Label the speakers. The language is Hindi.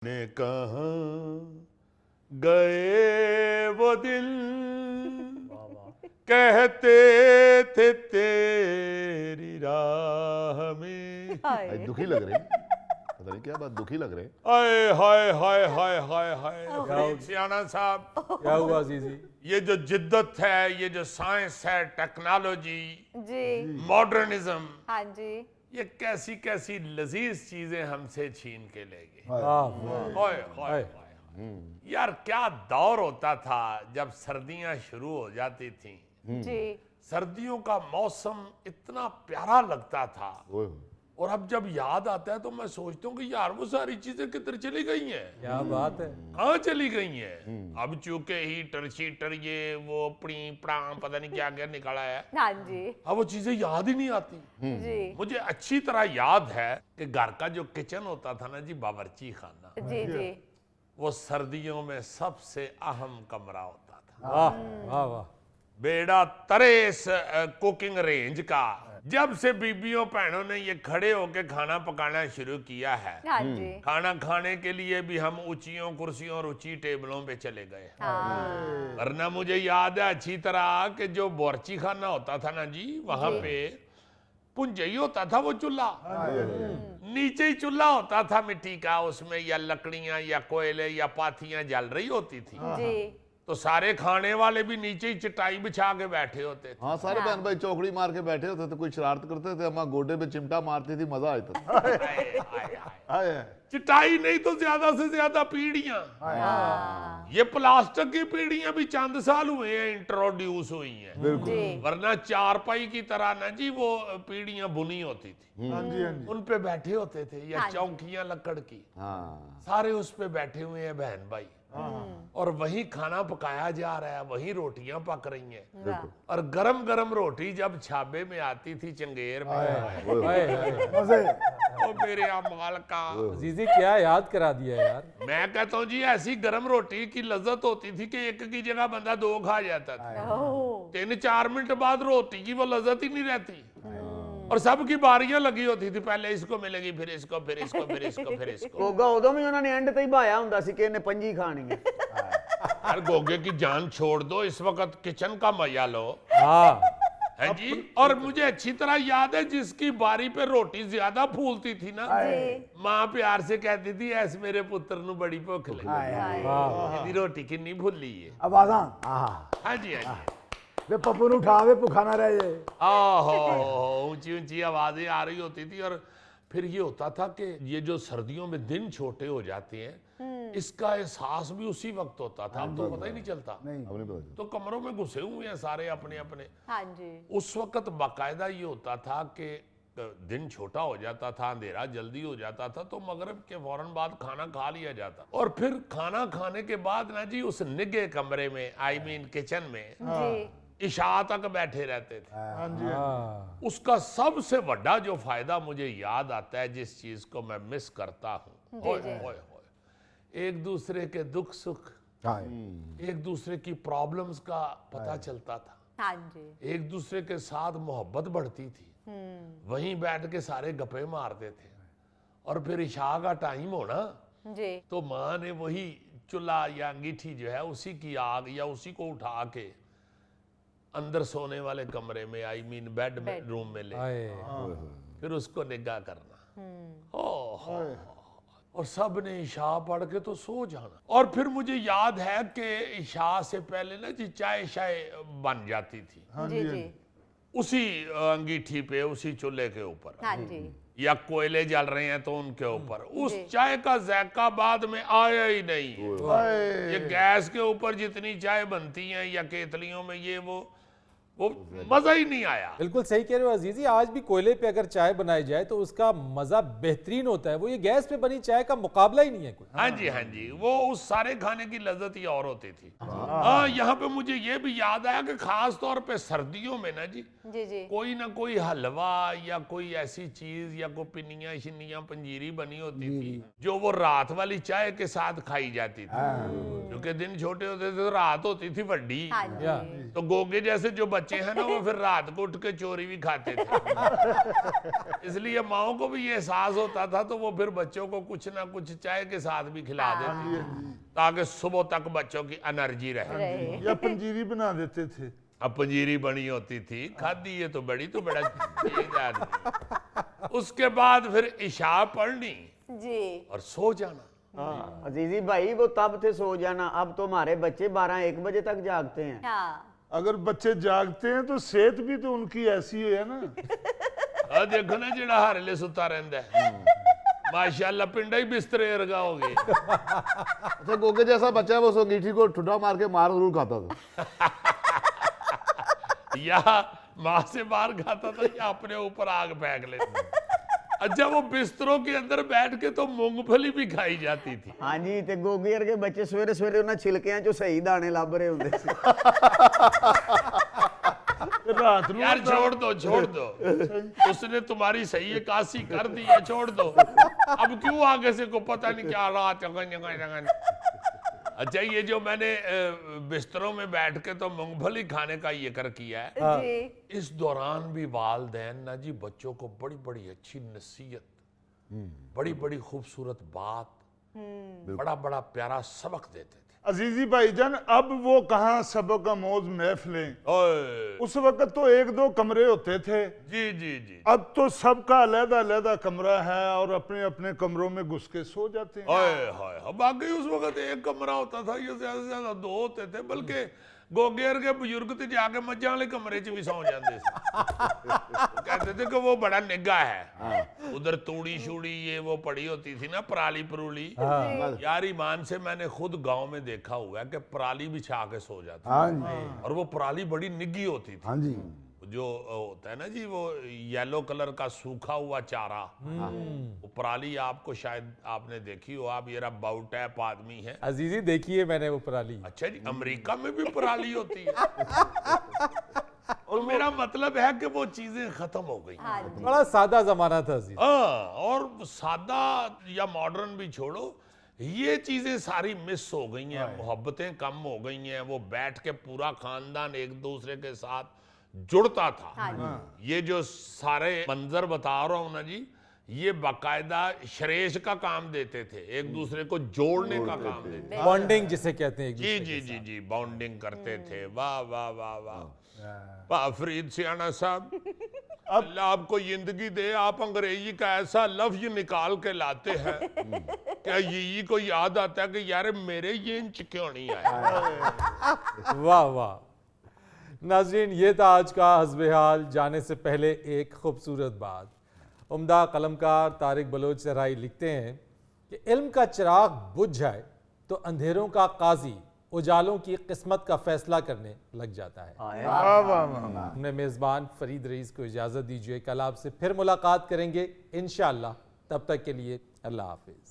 Speaker 1: ने कहा गए वो दिल कहते थे तेरी राह में।
Speaker 2: भाई दुखी लग रहे हैं, पता नहीं क्या बात, दुखी लग रहे हैं।
Speaker 1: आए हाय हाय हाय हाय हाय सियाना साहब,
Speaker 3: क्या हुआ अजीजी?
Speaker 1: ये जो जिद्दत है, ये जो साइंस है, टेक्नोलॉजी
Speaker 2: जी,
Speaker 1: मॉडर्निज्म,
Speaker 2: हाँ जी,
Speaker 1: ये कैसी कैसी लजीज चीजें हमसे छीन के ले गए।
Speaker 3: वाह वाह।
Speaker 1: हाय हाय हाय। यार क्या दौर होता था जब सर्दियां शुरू हो जाती थी।
Speaker 2: जी,
Speaker 1: सर्दियों का मौसम इतना प्यारा लगता था,
Speaker 2: ओए होए।
Speaker 1: और अब जब याद आता है तो मैं सोचता हूँ कि यार वो सारी चीजें किधर चली गई हैं,
Speaker 3: क्या बात है।
Speaker 1: कहाँ चली गई हैं। अब चूंकि हीटर शीटर ये वो पड़ी प्राण पता नहीं क्या क्या निकाला है,
Speaker 2: हाँ जी,
Speaker 1: अब वो चीजें याद ही नहीं आती।
Speaker 2: जी,
Speaker 1: मुझे अच्छी तरह याद है कि घर का जो किचन होता था ना जी, बावर्ची खाना,
Speaker 2: जी, जी,
Speaker 1: वो सर्दियों में सबसे अहम कमरा होता था।
Speaker 3: वाह वाह वाह।
Speaker 1: बेड़ा तरे इस कुकिंग रेंज का। जब से बीबियों बहनों ने ये खड़े होके खाना पकाना शुरू किया है,
Speaker 2: हाँ जी,
Speaker 1: खाना खाने के लिए भी हम ऊंचियों कुर्सियों और ऊंची टेबलों पे चले गए।
Speaker 2: हाँ,
Speaker 1: वरना मुझे याद है अच्छी तरह कि जो बोरची खाना होता था ना जी, वहां
Speaker 2: जी।
Speaker 1: पे पुंजई होता था वो चूल्हा, नीचे ही चूल्हा होता था मिट्टी का, उसमें या लकड़ियां या कोयले या पाथियां जल रही होती थी,
Speaker 2: जी,
Speaker 1: तो सारे खाने वाले भी नीचे ही चटाई बिछा के बैठे होते थे।
Speaker 2: हाँ, सारे बहन भाई चौकड़ी मार के बैठे होते थे, कोई शरारत करते थे, अम्मा गोडे पे चिमटा मारती थी, मजा आता था।
Speaker 1: आए, आए, आए।
Speaker 2: आए,
Speaker 1: चटाई नहीं तो ज्यादा से ज्यादा पीढ़ियां,
Speaker 2: हाँ,
Speaker 1: ये प्लास्टिक की पीढ़ियां भी चंद साल हुए हैं इंट्रोड्यूस हुई हैं,
Speaker 2: बिल्कुल, जी,
Speaker 1: वरना चारपाई की तरह ना जी वो पीढ़ियां बुनी होती थी, उन पे बैठे होते थे, या
Speaker 2: हाँ जी।
Speaker 1: चौकियां लकड़ की,
Speaker 2: हाँ,
Speaker 1: सारे उस पे बैठे हुए हैं बहन भाई, और वही खाना पकाया जा रहा है, वही रोटियां पक रही हैं,
Speaker 2: वाह,
Speaker 1: और गरम गरम रोटी जब छाबे में आती थी चंगेर में,
Speaker 3: हाय हाय।
Speaker 1: ओ मेरे अमाल का।
Speaker 3: अजीजी क्या याद करा दिया यार।
Speaker 1: मैं कहता हूँ जी ऐसी गरम रोटी की लज्जत होती थी कि एक की जगह बंदा दो खा जाता था।
Speaker 2: ओह,
Speaker 1: 3-4 मिनट बाद रोटी की वो लज्जत ही नहीं रहती, और सबकी बारियां लगी होती थी, पहले इसको मिलेगी फिर इसको फिर इसको फिर इसको फिर इसको।
Speaker 4: ਗੋਗਾ ਉਦੋਂ ਵੀ ਉਹਨਾਂ ਨੇ ਐਂਡ ਤੇ ਹੀ ਭਾਇਆ ਹੁੰਦਾ ਸੀ ਕਿ ਇਹਨੇ ਪੰਜੀ ਖਾਣੀ ਹੈ।
Speaker 1: यार गोगे की जान छोड़ दो, इस वक्त किचन का मजा लो
Speaker 3: हाँ
Speaker 1: है जी। और मुझे अच्छी तरह याद है जिसकी बारी पे रोटी ज्यादा फूलती थी ना,
Speaker 2: जी,
Speaker 1: माँ प्यार से कहती थी ऐस मेरे पुत्र नु बड़ी भुख लगी,
Speaker 2: हाय,
Speaker 3: वाह।
Speaker 1: ਇਹਦੀ ਰੋਟੀ ਕਿੰਨੀ ਭੁੱਲੀ ਹੈ।
Speaker 5: आवाजा
Speaker 1: हाँ जी हाँ जी।
Speaker 5: वे पप्पू नु उठावे भूखा ना रह जाए।
Speaker 1: आहो, ऊंची ऊंची आवाजें आ रही होती थी, और फिर ये होता था कि ये जो सर्दियों में दिन छोटे हो जाते हैं, इसका एहसास भी उसी वक्त होता था, अब तो पता ही नहीं चलता।
Speaker 5: नहीं,
Speaker 2: अब नहीं पता
Speaker 1: तो कमरों में घुसे हुए हैं सारे अपने अपने।
Speaker 2: हाँ जी,
Speaker 1: उस वक्त बाकायदा ये होता था कि दिन छोटा हो जाता था, अंधेरा जल्दी हो जाता था, तो मगरिब के फौरन बाद खाना खा लिया जाता, और फिर खाना खाने के बाद ना जी उस निगे कमरे में, आई मीन किचन में,
Speaker 2: जी,
Speaker 1: इशा तक बैठे रहते थे।
Speaker 3: हाँ।
Speaker 1: उसका सबसे बड़ा जो फायदा मुझे याद आता है, जिस चीज को मैं मिस करता हूँ,
Speaker 2: जी,
Speaker 1: ओए,
Speaker 2: जी।
Speaker 1: ओए, ओए, एक दूसरे के दुख सुख,
Speaker 5: हाँ,
Speaker 1: एक दूसरे की प्रॉब्लम्स का पता चलता था,
Speaker 2: हाँ जी,
Speaker 1: एक दूसरे के साथ मोहब्बत बढ़ती थी, वहीं बैठ के सारे गप्पे मारते थे, और फिर इशा का टाइम होना
Speaker 2: जी,
Speaker 1: तो माँ ने वही चूल्हा या अंगीठी जो है उसी की आग या उसी को उठा के अंदर सोने वाले कमरे में, आई मीन बेड में,
Speaker 2: बेड।
Speaker 1: रूम में ले,
Speaker 3: हाय।
Speaker 1: फिर उसको निगाह करना, ओह, और सब ने इशा पढ़ के तो सो जाना। और फिर मुझे याद है कि इशा से पहले ना जी चाय शाय बन जाती थी,
Speaker 2: जी, जी,
Speaker 1: उसी अंगीठी पे, उसी चूल्हे के ऊपर,
Speaker 2: हाँ जी,
Speaker 1: या कोयले जल रहे हैं तो उनके ऊपर, उस
Speaker 2: जी।
Speaker 1: चाय का जायका बाद में आया ही नहीं। ये गैस के ऊपर जितनी चाय बनती है या केतलियों में, ये वो मजा ही नहीं आया।
Speaker 3: बिल्कुल सही कह रहे हो अजीजी। आज भी कोयले पे अगर चाय बनाई जाए तो उसका मजा बेहतरीन होता है, वो ये गैस पे बनी चाय का मुकाबला ही नहीं है कोई।
Speaker 1: हाँ जी हाँ जी, वो उस सारे खाने की लज्जत ही और होती थी। हाँ, यहाँ पे मुझे ये भी याद आया कि खास तौर पे सर्दियों में ना जी,
Speaker 2: जी, जी,
Speaker 1: कोई ना कोई हलवा या कोई ऐसी चीज या कोई पिनिया शिनिया पंजीरी बनी होती थी, जो वो रात वाली चाय के साथ खाई जाती थी, क्योंकि दिन छोटे होते थे तो रात होती थी बड़ी,
Speaker 2: हाँ
Speaker 3: या।
Speaker 2: जी,
Speaker 1: तो गोगे जैसे जो बच्चे बच्चे हैं ना, वो फिर रात को उठ के चोरी भी खाते थे। इसलिए माओ को भी ये एहसास होता था, तो वो फिर बच्चों को कुछ ना कुछ चाय के साथ भी खिला देते ताकि सुबह तक बच्चों की एनर्जी रहे।
Speaker 6: या पंजीरी बना देते थे।
Speaker 1: अब पंजीरी बनी होती थी, खादी ये तो बड़ी तो बड़ा तेज आदमी। उसके बाद फिर इशा पढ़नी
Speaker 7: जी
Speaker 1: और सो जाना।
Speaker 4: हाँ अजीजी भाई, वो तब थे सो जाना, अब तो हमारे बच्चे 12-1 बजे तक जागते हैं।
Speaker 7: हाँ
Speaker 6: अगर बच्चे जागते हैं तो सेहत भी तो उनकी ऐसी है ना।
Speaker 1: देखो ना जेड़ा हारे ले सुता रहंदा है, माशाल्लाह पिंडा ही बिस्तरे वर्गा हो गए।
Speaker 2: अच्छा, गोगे जैसा बच्चा है वो सो अंगीठी को ठुड्डा मार के मार जरूर खाता था।
Speaker 1: या माँ से मार खाता था या अपने ऊपर आग फेंक लेता। अच्छा, वो बिस्तरों के अंदर बैठ के तो मूंगफली भी खाई जाती थी।
Speaker 4: हाँ जी, ते गोगे वर्गे बच्चे सवेरे सवेरे उन्हें छिलकियां चो सही दाने लभ रहे होंगे सी।
Speaker 6: रात ਨੂੰ
Speaker 1: यार छोड़ दो उसने तुम्हारी सही इकासी कर दी है, छोड़ दो। अब क्यों आगे से को पता नहीं क्या रात। अच्छा, ये जो मैंने बिस्तरों में बैठ के तो मूंगफली खाने का ये कर किया है,
Speaker 7: जी
Speaker 1: इस दौरान भी वालदैन ना जी बच्चों को बड़ी बड़ी अच्छी नसीहत, बड़ी बड़ी खूबसूरत बात, बड़ा बड़ा प्यारा सबक देते थे।
Speaker 6: अजीजी भाईजान, अब वो कहाँ सबक आमोज महफिलें।
Speaker 1: ओए,
Speaker 6: उस वक्त तो 1-2 कमरे होते थे,
Speaker 1: जी जी जी,
Speaker 6: अब तो सबका अलग-अलग कमरा है और अपने अपने कमरों में घुस के सो जाते हैं।
Speaker 1: ओए हाय, बाकी उस वक्त एक कमरा होता था, ये ज्यादा से ज्यादा 2 होते थे, बल्कि गोगेर के बुजुर्ग तो जाके मज्जां वाले कमरे च भी सौ जाते थे। कहते थे कि वो बड़ा निगा है। उधर तूड़ी शूड़ी ये वो पड़ी होती थी ना, पराली परूली। यार ईमान से मैंने खुद गांव में देखा हुआ है कि पराली बिछा के सो जाते
Speaker 5: हाँ जी,
Speaker 1: और वो पराली बड़ी निग्गी होती थी।
Speaker 5: हाँ जी,
Speaker 1: जो होता है ना जी, वो येलो कलर का सूखा हुआ चारा, वो पराली आपको शायद आपने देखी हो, आप ये बाउ टैप आदमी है।
Speaker 3: अजीजी देखिए मैंने वो पराली।
Speaker 1: अच्छा जी, अमेरिका में भी पराली होती है। और मेरा मतलब है कि वो चीजें खत्म हो गई।
Speaker 7: हाँ जी
Speaker 3: बड़ा सादा जमाना था अजीज।
Speaker 1: हाँ, और सादा या मॉडर्न भी छोड़ो, ये चीजें सारी मिस हो गई हैं, मोहब्बतें कम हो गई हैं। वो बैठ के पूरा खानदान एक दूसरे के साथ जुड़ता था।
Speaker 7: हाँ जी
Speaker 1: ये जो सारे मंजर बता रहा हूं ना जी, ये बाकायदा श्रेष्ठ का काम देते थे, एक दूसरे को जोड़ने का काम देते थे।
Speaker 3: बॉन्डिंग जिसे कहते हैं एक
Speaker 1: जी
Speaker 3: दूसरे
Speaker 1: जी
Speaker 3: के
Speaker 1: जी
Speaker 3: साथ।
Speaker 1: जी, बाउंडिंग करते थे। वाह वाह वाह वाह वाह, फरीद सियाना साहब, अल्लाह आपको जिंदगी दे, आप अंग्रेजी का ऐसा लफ्ज निकाल के लाते हैं क्या यही को याद आता है कि यार मेरे ये इंच क्यों नहीं आया।
Speaker 3: वाह वाह। नाज़रीन, ये था आज का हस्बे हाल। जाने से पहले एक खूबसूरत बात। उम्दा कलमकार तारिक बलोच सराई लिखते हैं कि इल्म का चिराग बुझ जाए तो अंधेरों का काजी उजालों की किस्मत का फैसला करने लग जाता है।
Speaker 6: वाह वाह वाह।
Speaker 3: हमने मेज़बान फरीद रईस को इजाज़त दीजिए। कल आपसे फिर मुलाकात करेंगे इंशाअल्लाह। तब तक के लिए अल्लाह हाफिज़।